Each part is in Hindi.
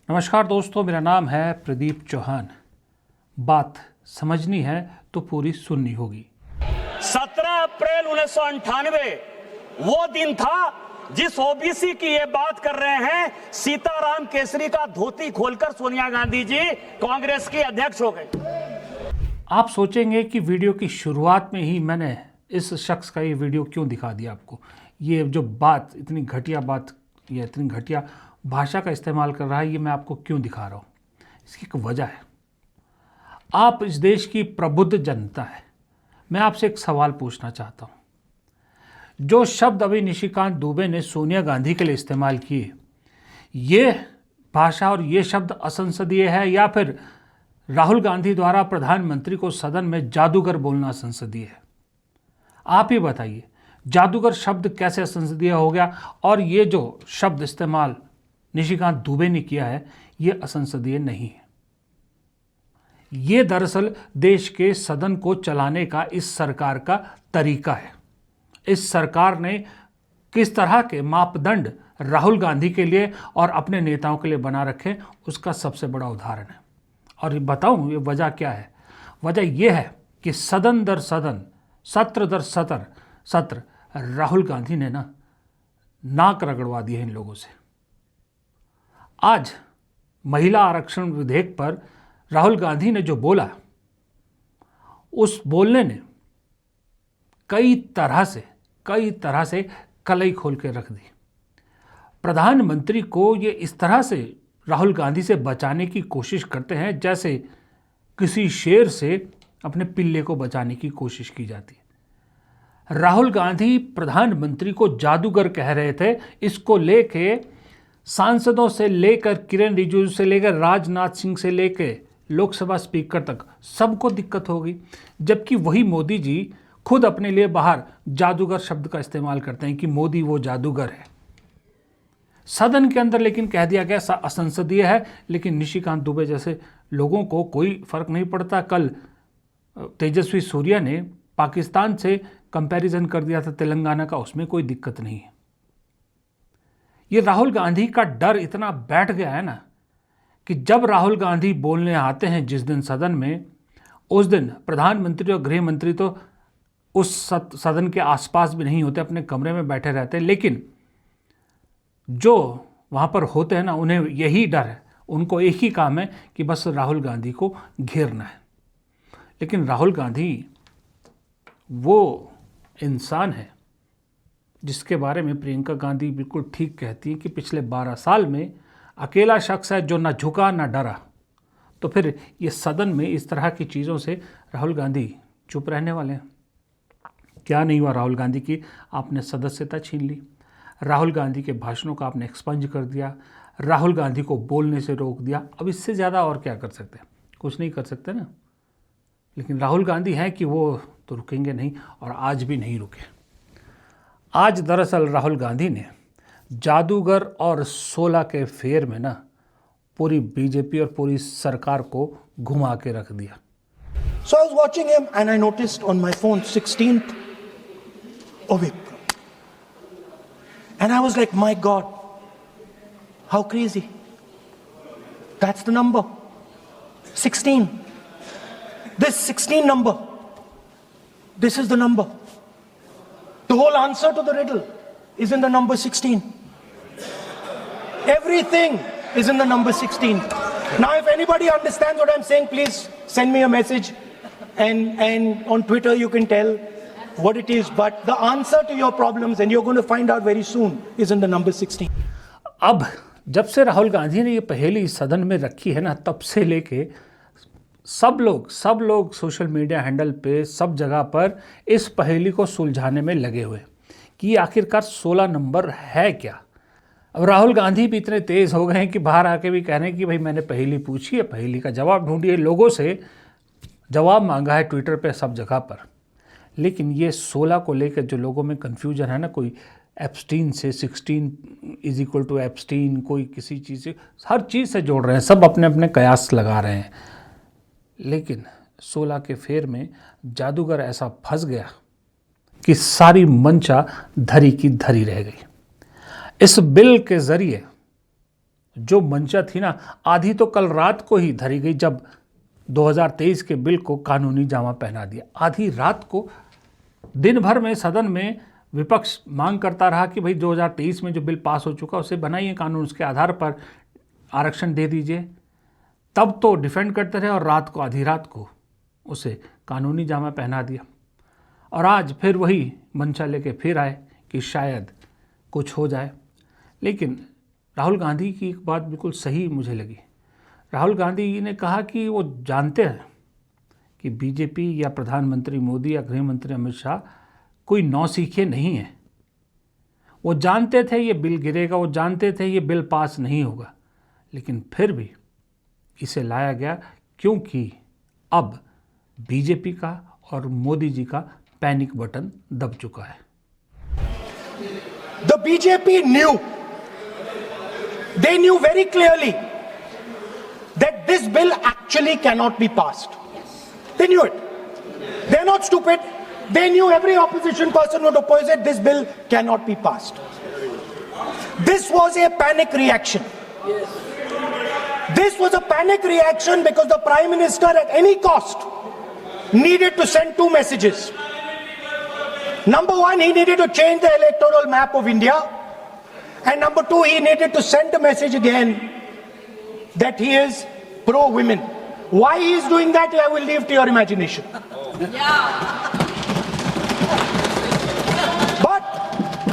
नमस्कार दोस्तों, मेरा नाम है प्रदीप चौहान। बात समझनी है तो पूरी सुननी होगी। 17 अप्रैल 1998 वो दिन था जिस ओबीसी की ये बात कर रहे हैं। सीताराम केसरी का धोती खोलकर सोनिया गांधी जी कांग्रेस की अध्यक्ष हो गए। आप सोचेंगे कि वीडियो की शुरुआत में ही मैंने इस शख्स का ये वीडियो क्यों दिखा दिया आपको। ये जो बात, इतनी घटिया बात या इतनी घटिया भाषा का इस्तेमाल कर रहा है, ये मैं आपको क्यों दिखा रहा हूँ। इसकी एक वजह है। आप इस देश की प्रबुद्ध जनता है। मैं आपसे एक सवाल पूछना चाहता हूँ। जो शब्द अभी निशिकांत दुबे ने सोनिया गांधी के लिए इस्तेमाल किए, ये भाषा और ये शब्द असंसदीय है या फिर राहुल गांधी द्वारा प्रधानमंत्री को सदन में जादूगर बोलना संसदीय है? आप ही बताइए, जादूगर शब्द कैसे असंसदीय हो गया? और ये जो शब्द इस्तेमाल निशिकांत दुबे ने किया है, ये असंसदीय नहीं है। ये दरअसल देश के सदन को चलाने का इस सरकार का तरीका है। इस सरकार ने किस तरह के मापदंड राहुल गांधी के लिए और अपने नेताओं के लिए बना रखे, उसका सबसे बड़ा उदाहरण है। और बताऊं ये वजह क्या है? वजह यह है कि सदन दर सदन, सत्र दर सत्र राहुल गांधी ने नाक रगड़वा दी है इन लोगों से। आज महिला आरक्षण विधेयक पर राहुल गांधी ने जो बोला, उस बोलने ने कई तरह से कलई खोल के रख दी। प्रधानमंत्री को ये इस तरह से राहुल गांधी से बचाने की कोशिश करते हैं जैसे किसी शेर से अपने पिल्ले को बचाने की कोशिश की जाती है। राहुल गांधी प्रधानमंत्री को जादूगर कह रहे थे। इसको लेके सांसदों से लेकर किरण रिजिजू से लेकर राजनाथ सिंह से लेकर लोकसभा स्पीकर तक सबको दिक्कत होगी। जबकि वही मोदी जी खुद अपने लिए बाहर जादूगर शब्द का इस्तेमाल करते हैं कि मोदी वो जादूगर है। सदन के अंदर लेकिन कह दिया गया असंसदीय है, लेकिन निशिकांत दुबे जैसे लोगों को कोई फर्क नहीं पड़ता। कल तेजस्वी सूर्या ने पाकिस्तान से कंपैरिजन कर दिया था तेलंगाना का, उसमें कोई दिक्कत नहीं है। ये राहुल गांधी का डर इतना बैठ गया है ना कि जब राहुल गांधी बोलने आते हैं जिस दिन सदन में, उस दिन प्रधानमंत्री और गृह मंत्री तो उस सदन के आसपास भी नहीं होते, अपने कमरे में बैठे रहते हैं। लेकिन जो वहाँ पर होते हैं ना, उन्हें यही डर है। उनको एक ही काम है कि बस राहुल गांधी को घेरना है। लेकिन राहुल गांधी वो इंसान है जिसके बारे में प्रियंका गांधी बिल्कुल ठीक कहती है कि पिछले 12 साल में अकेला शख्स है जो ना झुका ना डरा। तो फिर ये सदन में इस तरह की चीज़ों से राहुल गांधी चुप रहने वाले हैं? क्या नहीं हुआ राहुल गांधी की? आपने सदस्यता छीन ली, राहुल गांधी के भाषणों का आपने एक्सपंज कर दिया, राहुल गांधी को बोलने से रोक दिया। अब इससे ज़्यादा और क्या कर सकते हैं? कुछ नहीं कर सकते ना। लेकिन राहुल गांधी हैं कि वो तो रुकेंगे नहीं, और आज भी नहीं रुके। आज दरअसल राहुल गांधी ने जादूगर और 16 के फेर में पूरी बीजेपी और पूरी सरकार को घुमा के रख दिया। So I was watching him and I noticed on my phone 16th of April. And I was like, my God, how crazy. That's the number. 16. This 16 number. This is the number. The whole answer to the riddle is in the number 16. Everything is in the number 16. Now, if anybody understands what I'm saying, please send me a message. And on Twitter, you can tell what it is. But the answer to your problems, and you're going to find out very soon, is in the number 16. अब जब से राहुल गांधी ने ये पहेली सदन में रखी है ना, तब से लेके सब लोग सोशल मीडिया हैंडल पे सब जगह पर इस पहेली को सुलझाने में लगे हुए कि आखिरकार 16 नंबर है क्या। अब राहुल गांधी भी इतने तेज़ हो गए हैं कि बाहर आके भी कह रहे हैं कि भाई मैंने पहेली पूछी है, पहेली का जवाब ढूंढिए। लोगों से जवाब मांगा है ट्विटर पे, सब जगह पर। लेकिन ये 16 को लेकर जो लोगों में कन्फ्यूजन है ना, कोई एब्सटीन से 16 = एब्सटीन, कोई किसी चीज़ से, हर चीज़ से जोड़ रहे हैं, सब अपने अपने कयास लगा रहे हैं। लेकिन 16 के फेर में जादूगर ऐसा फंस गया कि सारी मंशा धरी की धरी रह गई। इस बिल के ज़रिए जो मंशा थी ना, आधी तो कल रात को ही धरी गई जब 2023 के बिल को कानूनी जामा पहना दिया। आधी रात को दिन भर में सदन में विपक्ष मांग करता रहा कि भाई 2023 में जो बिल पास हो चुका उसे बनाइए कानून, उसके आधार पर आरक्षण दे दीजिए। तब तो डिफेंड करते रहे और रात को, आधी रात को उसे कानूनी जामा पहना दिया। और आज फिर वही मंशा लेके फिर आए कि शायद कुछ हो जाए। लेकिन राहुल गांधी की एक बात बिल्कुल सही मुझे लगी। राहुल गांधी ने कहा कि वो जानते हैं कि बीजेपी या प्रधानमंत्री मोदी या गृह मंत्री अमित शाह कोई नौसीखे नहीं है। वो जानते थे ये बिल गिरेगा, वो जानते थे ये बिल पास नहीं होगा, लेकिन फिर भी इसे लाया गया क्योंकि अब बीजेपी का और मोदी जी का पैनिक बटन दब चुका है। The BJP knew, they knew very clearly that this bill actually cannot be passed. They knew it. They're not stupid. They knew every opposition person would oppose it. This bill cannot be passed. This was a panic reaction. This was a panic reaction because the Prime Minister at any cost needed to send two messages. Number one, he needed to change the electoral map of India. And number two, he needed to send a message again that he is pro-women. Why he is doing that, I will leave to your imagination. But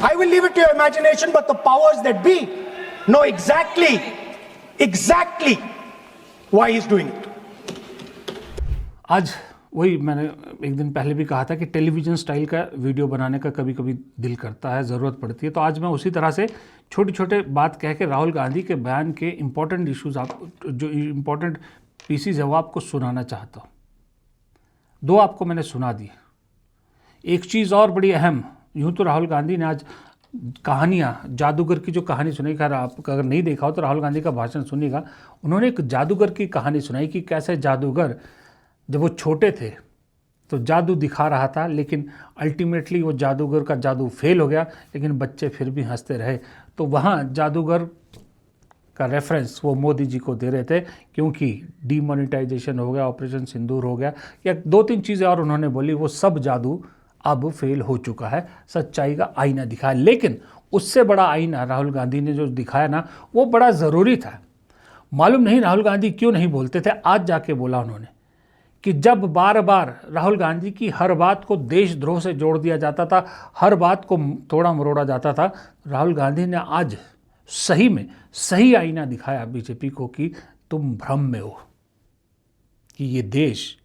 I will leave it to your imagination, but the powers that be know exactly why he is doing it. आज वही मैंने एक दिन पहले भी कहा था कि टेलीविज़न स्टाइल का वीडियो बनाने का कभी कभी दिल करता है, ज़रूरत पड़ती है। तो आज मैं उसी तरह से छोटे छोटे बात कह के राहुल गांधी के बयान के इम्पोर्टेंट इश्यूज़, आप जो इम्पोर्टेंट पीसीज है वो आपको सुनाना चाहता हूँ। दो आपको मैंने सुना दी। एक चीज़ और बड़ी अहम, यूँ तो राहुल गांधी ने आज कहानियाँ, जादूगर की जो कहानी सुनाई, खैर आप अगर नहीं देखा हो तो राहुल गांधी का भाषण सुनिएगा। उन्होंने एक जादूगर की कहानी सुनाई कि कैसे जादूगर जब वो छोटे थे तो जादू दिखा रहा था, लेकिन अल्टीमेटली वो जादूगर का जादू फेल हो गया, लेकिन बच्चे फिर भी हंसते रहे। तो वहाँ जादूगर का रेफरेंस वो मोदी जी को दे रहे थे क्योंकि डीमोनेटाइजेशन हो गया, ऑपरेशन सिंदूर हो गया, या दो तीन चीज़ें और उन्होंने बोली। वो सब जादू अब फेल हो चुका है, सच्चाई का आईना दिखाया। लेकिन उससे बड़ा आईना राहुल गांधी ने जो दिखाया ना, वो बड़ा ज़रूरी था। मालूम नहीं राहुल गांधी क्यों नहीं बोलते थे, आज जाके बोला उन्होंने कि जब बार बार राहुल गांधी की हर बात को देशद्रोह से जोड़ दिया जाता था, हर बात को तोड़ा मरोड़ा जाता था, राहुल गांधी ने आज सही में सही आईना दिखाया बीजेपी को कि तुम भ्रम में हो कि ये देश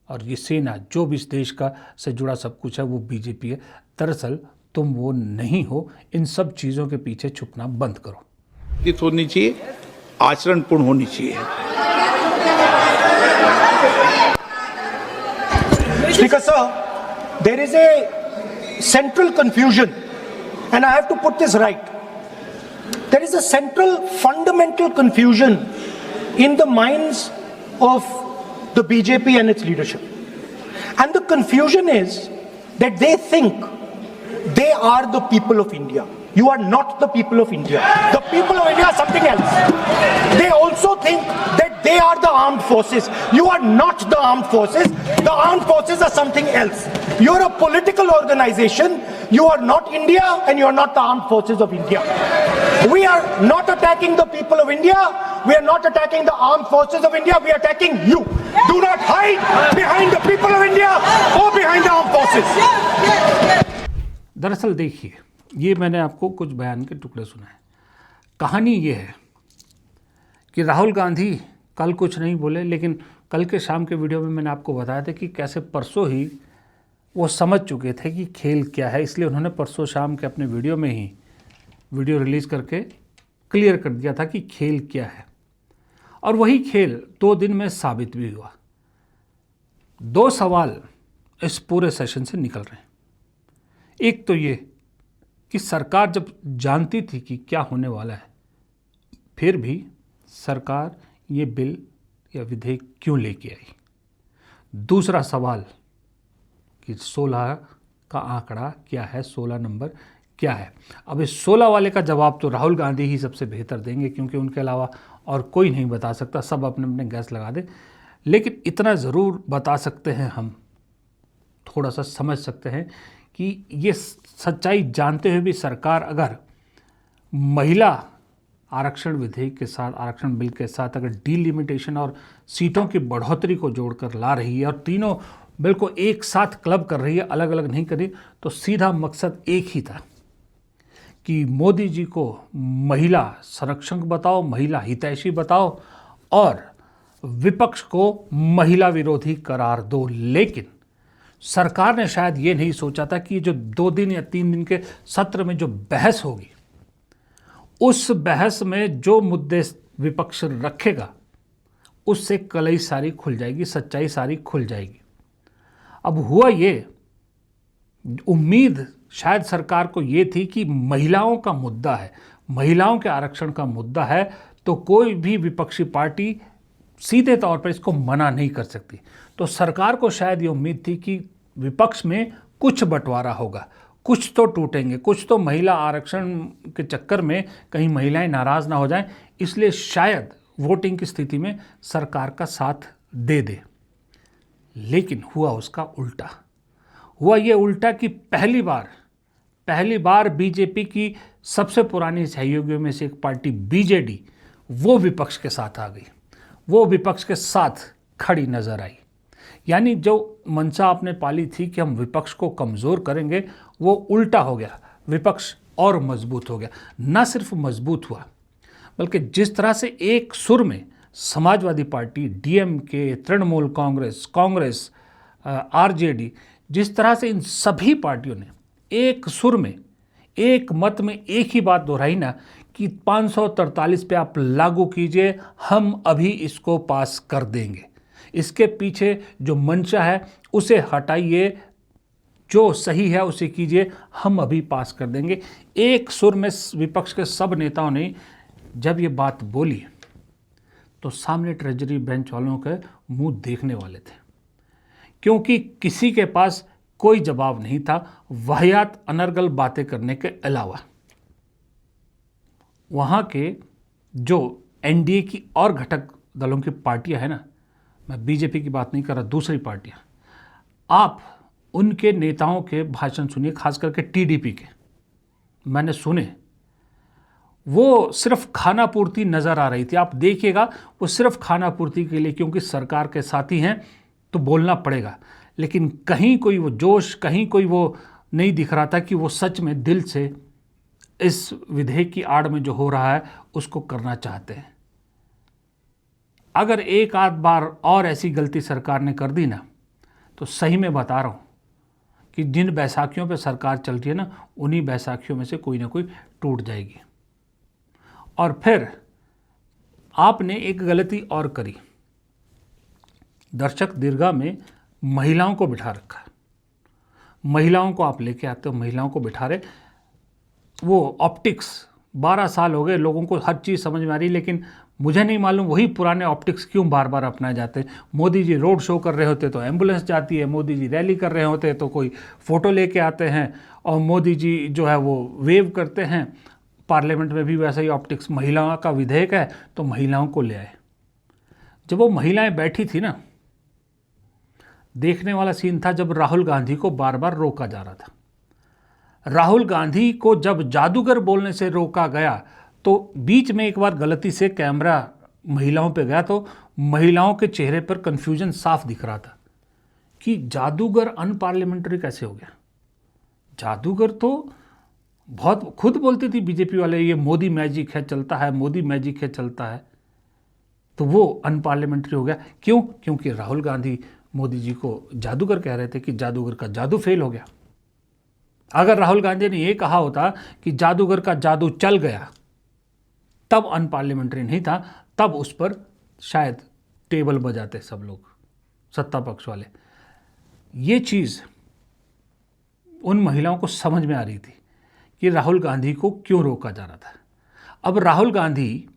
और ये सेना, जो भी इस देश का से जुड़ा सब कुछ है, वो बीजेपी है। दरअसल तुम वो नहीं हो। इन सब चीज़ों के पीछे छुपना बंद करो। होनी चाहिए, आचरणपूर्ण होनी चाहिए। Speaker sir, there is a central confusion, and I have to put this right. There is a central fundamental confusion in the minds of the BJP and its leadership. And the confusion is that they think they are the people of India. You are not the people of India. The people of India are something else. They also think that they are the armed forces. You are not the armed forces. The armed forces are something else. You are a political organization. You are not India and you are not the armed forces of India. We are not attacking the people of India. We are not attacking the armed forces of India. We are attacking you. Do not hide behind the people of India or behind the armed forces. दरअसल देखिए, ये मैंने आपको कुछ बयान के टुकड़े सुनाए। कहानी ये है कि राहुल गांधी कल कुछ नहीं बोले, लेकिन कल के शाम के वीडियो में मैंने आपको बताया था कि कैसे परसों ही वो समझ चुके थे कि खेल क्या है। इसलिए उन्होंने परसों शाम के अपने वीडियो में ही वीडियो रिलीज़ करके क्लियर कर दिया था कि खेल क्या है। और वही खेल 2 दिन में साबित भी हुआ। 2 सवाल इस पूरे सेशन से निकल रहे हैं। एक तो ये कि सरकार जब जानती थी कि क्या होने वाला है, फिर भी सरकार ये बिल या विधेयक क्यों लेके आई। दूसरा सवाल कि 16 का आंकड़ा क्या है, 16 नंबर क्या है। अब इस 16 वाले का जवाब तो राहुल गांधी ही सबसे बेहतर देंगे, क्योंकि उनके अलावा और कोई नहीं बता सकता, सब अपने अपने गैस लगा दे। लेकिन इतना ज़रूर बता सकते हैं, हम थोड़ा सा समझ सकते हैं कि ये सच्चाई जानते हुए भी सरकार अगर महिला आरक्षण विधेयक के साथ, आरक्षण बिल के साथ अगर डिलिमिटेशन और सीटों की बढ़ोतरी को जोड़कर ला रही है और तीनों बिल को एक साथ क्लब कर रही है, अलग अलग नहीं कर रही, तो सीधा मकसद एक ही था कि मोदी जी को महिला संरक्षक बताओ, महिला हितैषी बताओ और विपक्ष को महिला विरोधी करार दो। लेकिन सरकार ने शायद ये नहीं सोचा था कि जो 2 दिन या 3 दिन के सत्र में जो बहस होगी, उस बहस में जो मुद्दे विपक्ष रखेगा उससे कलई सारी खुल जाएगी, सच्चाई सारी खुल जाएगी। अब हुआ ये, उम्मीद शायद सरकार को ये थी कि महिलाओं का मुद्दा है, महिलाओं के आरक्षण का मुद्दा है, तो कोई भी विपक्षी पार्टी सीधे तौर पर इसको मना नहीं कर सकती। तो सरकार को शायद ये उम्मीद थी कि विपक्ष में कुछ बंटवारा होगा, कुछ तो टूटेंगे, कुछ तो महिला आरक्षण के चक्कर में कहीं महिलाएं नाराज़ ना हो जाएं, इसलिए शायद वोटिंग की स्थिति में सरकार का साथ दे दे। लेकिन हुआ उसका उल्टा। हुआ ये उल्टा कि पहली बार बीजेपी की सबसे पुरानी सहयोगियों में से एक पार्टी बीजेडी, वो विपक्ष के साथ आ गई, वो विपक्ष के साथ खड़ी नजर आई। यानी जो मंशा आपने पाली थी कि हम विपक्ष को कमज़ोर करेंगे, वो उल्टा हो गया, विपक्ष और मजबूत हो गया। न सिर्फ मजबूत हुआ, बल्कि जिस तरह से एक सुर में Samajwadi party, DMK, Trinamool Congress, RJD, जिस तरह से इन सभी पार्टियों ने एक सुर में, एक मत में एक ही बात दोहराई ना कि 543 पे आप लागू कीजिए, हम अभी इसको पास कर देंगे, इसके पीछे जो मंशा है उसे हटाइए, जो सही है उसे कीजिए, हम अभी पास कर देंगे। एक सुर में विपक्ष के सब नेताओं ने जब ये बात बोली तो सामने ट्रेजरी बेंच वालों के मुंह देखने वाले थे, क्योंकि किसी के पास कोई जवाब नहीं था वाहियात अनर्गल बातें करने के अलावा। वहाँ के जो एनडीए की और घटक दलों की पार्टियां हैं ना, मैं बीजेपी की बात नहीं कर रहा, दूसरी पार्टियां, आप उनके नेताओं के भाषण सुनिए, खास करके टीडीपी के मैंने सुने, वो सिर्फ खाना पूर्ति नज़र आ रही थी। आप देखिएगा, वो सिर्फ खाना पूर्ति के लिए, क्योंकि सरकार के साथी हैं तो बोलना पड़ेगा, लेकिन कहीं कोई वो जोश, कहीं कोई वो नहीं दिख रहा था कि वो सच में दिल से इस विधेयक की आड़ में जो हो रहा है उसको करना चाहते हैं। अगर एक आध बार और ऐसी गलती सरकार ने कर दी ना, तो सही में बता रहा हूँ कि जिन बैसाखियों पे सरकार चल रही है ना, उन्हीं बैसाखियों में से कोई ना कोई टूट जाएगी। और फिर आपने एक गलती और करी, दर्शक दीर्घा में महिलाओं को बिठा रखा है, महिलाओं को आप लेके आते हो, महिलाओं को बिठा रहे, वो ऑप्टिक्स 12 साल हो गए, लोगों को हर चीज़ समझ में आ रही, लेकिन मुझे नहीं मालूम वही पुराने ऑप्टिक्स क्यों बार बार अपनाए जाते हैं। मोदी जी रोड शो कर रहे होते तो एम्बुलेंस जाती है, मोदी जी रैली कर रहे होते तो कोई फ़ोटो लेके आते हैं, और मोदी जी जो है वो वेव करते हैं। पार्लियामेंट में भी वैसा ही ऑप्टिक्स, महिलाओं का विधेयक है तो महिलाओं को ले आए। जब वो महिलाएं बैठी थी ना, देखने वाला सीन था जब राहुल गांधी को बार बार रोका जा रहा था। राहुल गांधी को जब जादूगर बोलने से रोका गया तो बीच में एक बार गलती से कैमरा महिलाओं पे गया तो महिलाओं के चेहरे पर कन्फ्यूजन साफ दिख रहा था कि जादूगर अनपार्लियामेंट्री कैसे हो गया। जादूगर तो बहुत खुद बोलती थी बीजेपी वाले, ये मोदी मैजिक है चलता है, मोदी मैजिक है चलता है, तो वो अनपार्लियामेंट्री हो गया। क्यों? क्योंकि राहुल गांधी मोदी जी को जादूगर कह रहे थे कि जादूगर का जादू फेल हो गया। अगर राहुल गांधी ने ये कहा होता कि जादूगर का जादू चल गया, तब अनपार्लियामेंट्री नहीं था, तब उस पर शायद टेबल बजाते सब लोग, सत्ता पक्ष वाले। ये चीज़ उन महिलाओं को समझ में आ रही थी कि राहुल गांधी को क्यों रोका जा रहा था। अब राहुल गांधी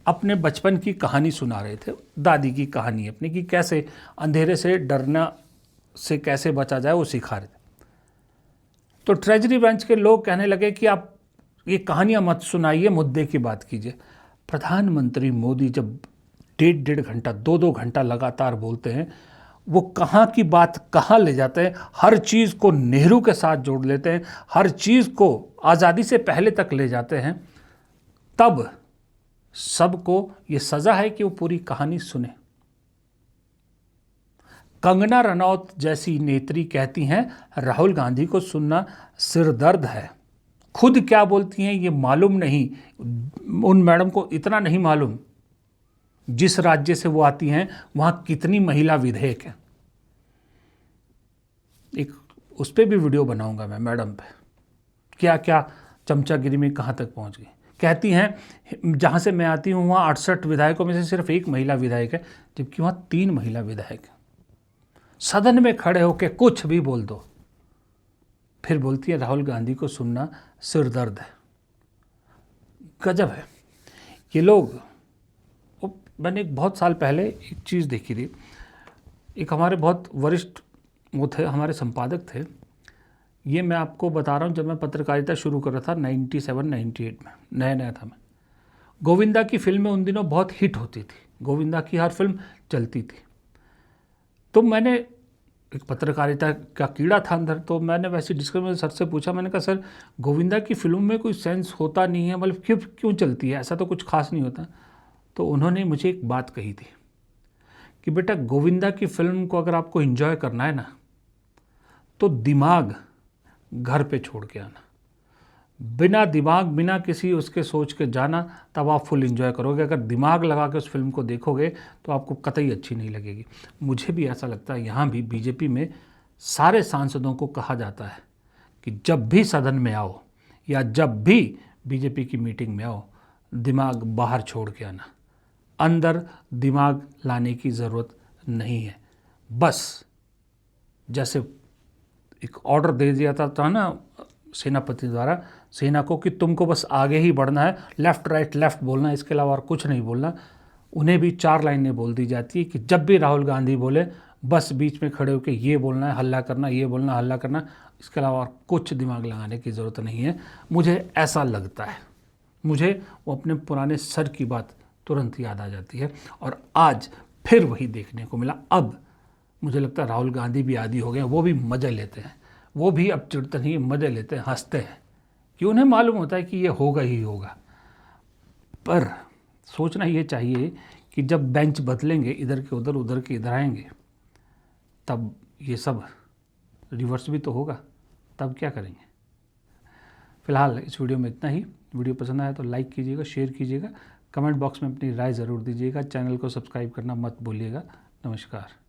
अपने बचपन की कहानी सुना रहे थे, दादी की कहानी अपनी, कि कैसे अंधेरे से डरना से कैसे बचा जाए वो सिखा रहे थे। तो ट्रेजरी बेंच के लोग कहने लगे कि आप ये कहानियां मत सुनाइए, मुद्दे की बात कीजिए। प्रधानमंत्री मोदी जब 1.5 घंटा 2 घंटा लगातार बोलते हैं, वो कहाँ की बात कहाँ ले जाते हैं, हर चीज़ को नेहरू के साथ जोड़ लेते हैं, हर चीज़ को आज़ादी से पहले तक ले जाते हैं, तब सबको ये सज़ा है कि वो पूरी कहानी सुने। कंगना रनौत जैसी नेत्री कहती हैं राहुल गांधी को सुनना सिरदर्द है। खुद क्या बोलती हैं ये मालूम नहीं, उन मैडम को इतना नहीं मालूम जिस राज्य से वो आती हैं वहां कितनी महिला विधेयक हैं। एक उस पर भी वीडियो बनाऊंगा मैं, मैडम पे क्या क्या चमचागिरी में कहाँ तक पहुंच गई। कहती हैं जहाँ से मैं आती हूँ वहाँ 68 विधायकों में से सिर्फ 1 महिला विधायक है, जबकि वहाँ 3 महिला विधायक हैं। सदन में खड़े होकर कुछ भी बोल दो, फिर बोलती है राहुल गांधी को सुनना सिरदर्द है। गजब है ये लोग। मैंने एक बहुत साल पहले एक चीज़ देखी थी, एक हमारे बहुत वरिष्ठ वो थे, हमारे संपादक थे, ये मैं आपको बता रहा हूँ जब मैं पत्रकारिता शुरू कर रहा था 97-98 में, नया नया था मैं। गोविंदा की फिल्में उन दिनों बहुत हिट होती थी, गोविंदा की हर फिल्म चलती थी। तो मैंने एक पत्रकारिता का कीड़ा था अंदर, तो मैंने वैसे डिस्कशन में सर से पूछा, मैंने कहा सर गोविंदा की फिल्म में कोई सेंस होता नहीं है, मतलब क्यों चलती है, ऐसा तो कुछ खास नहीं होता। तो उन्होंने मुझे एक बात कही थी कि बेटा गोविंदा की फिल्म को अगर आपको एंजॉय करना है ना, तो दिमाग घर पे छोड़ के आना, बिना दिमाग बिना किसी उसके सोच के जाना, तब आप फुल एंजॉय करोगे। अगर दिमाग लगा के उस फिल्म को देखोगे तो आपको कतई अच्छी नहीं लगेगी। मुझे भी ऐसा लगता है, यहाँ भी बीजेपी में सारे सांसदों को कहा जाता है कि जब भी सदन में आओ या जब भी बीजेपी की मीटिंग में आओ, दिमाग बाहर छोड़ के आना, अंदर दिमाग लाने की ज़रूरत नहीं है। बस जैसे एक ऑर्डर दे दिया था ना सेनापति द्वारा सेना को कि तुमको बस आगे ही बढ़ना है, लेफ़्ट राइट लेफ़्ट बोलना है, इसके अलावा और कुछ नहीं बोलना। उन्हें भी 4 लाइनें बोल दी जाती है कि जब भी राहुल गांधी बोले बस बीच में खड़े होकर ये बोलना है, हल्ला करना, ये बोलना, हल्ला करना, इसके अलावा और कुछ दिमाग लगाने की ज़रूरत नहीं है। मुझे ऐसा लगता है, मुझे वो अपने पुराने सर की बात तुरंत याद आ जाती है, और आज फिर वही देखने को मिला। अब मुझे लगता है राहुल गांधी भी आदी हो गए, वो भी मज़े लेते हैं, वो भी अब चिढ़ते नहीं, मज़े लेते हैं, हंसते हैं, कि उन्हें मालूम होता है कि ये होगा ही होगा। पर सोचना ये चाहिए कि जब बेंच बदलेंगे, इधर के उधर, उधर के इधर आएंगे, तब ये सब रिवर्स भी तो होगा, तब क्या करेंगे। फिलहाल इस वीडियो में इतना ही। वीडियो पसंद आया तो लाइक कीजिएगा, शेयर कीजिएगा, कमेंट बॉक्स में अपनी राय ज़रूर दीजिएगा, चैनल को सब्सक्राइब करना मत भूलिएगा। नमस्कार।